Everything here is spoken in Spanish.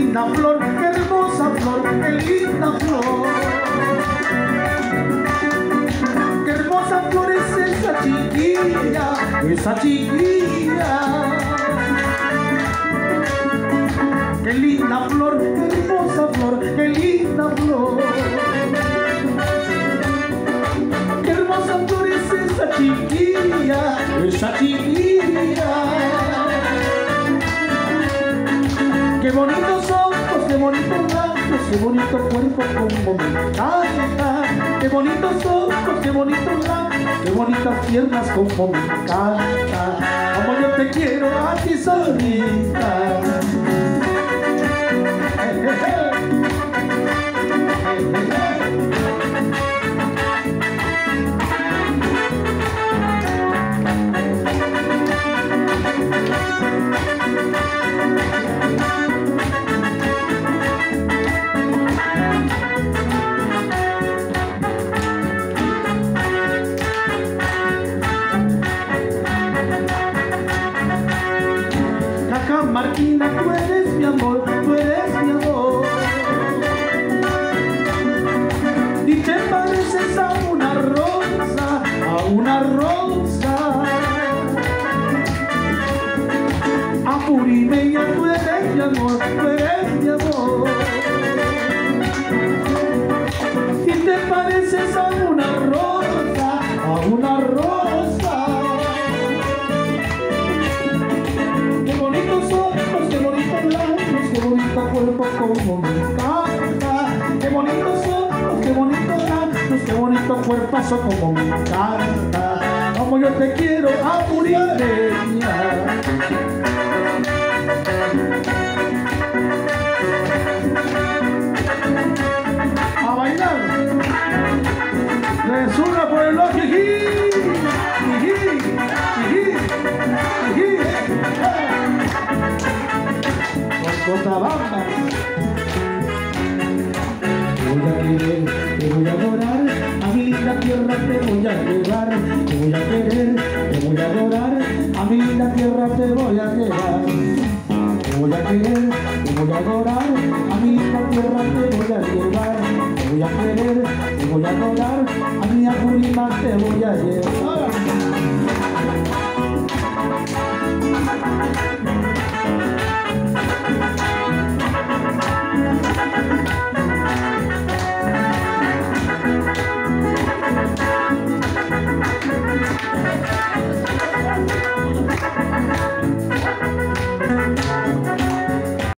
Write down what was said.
linda flor, qué hermosa flor, qué linda flor. Qué hermosa flor es esa chiquilla, esa chiquilla. Qué linda flor, qué hermosa flor, qué linda flor. Qué hermosa flor es esa chiquilla, esa chiquilla. Qué bonitos ojos, qué bonitos labios, qué bonito cuerpo como me encanta. Qué bonitos ojos, qué bonitos labios, qué bonitas piernas como me encanta. Como yo te quiero a ti solita. Martina, tú eres mi amor, tú eres mi amor. Y te pareces a una rosa, a una rosa. Apurimeña, tú eres mi amor, tú eres mi amor. Y te pareces a una rosa, a una rosa. Cuerpo como me encanta, qué bonitos ojos, qué bonitos labios, qué bonito cuerpazo como me encanta, como yo te quiero a Purimeña. A bailar, resuna por el ojo, Cochabamba. Te voy a querer, te voy a adorar, a mi linda tierra te voy a llevar. Te voy a querer, te voy a adorar, a mi linda tierra te voy a llevar. Te voy a querer, te voy a adorar, a mi linda tierra te voy a llevar. Te voy a querer, te voy a adorar, a mi Apurímac te voy a llevar.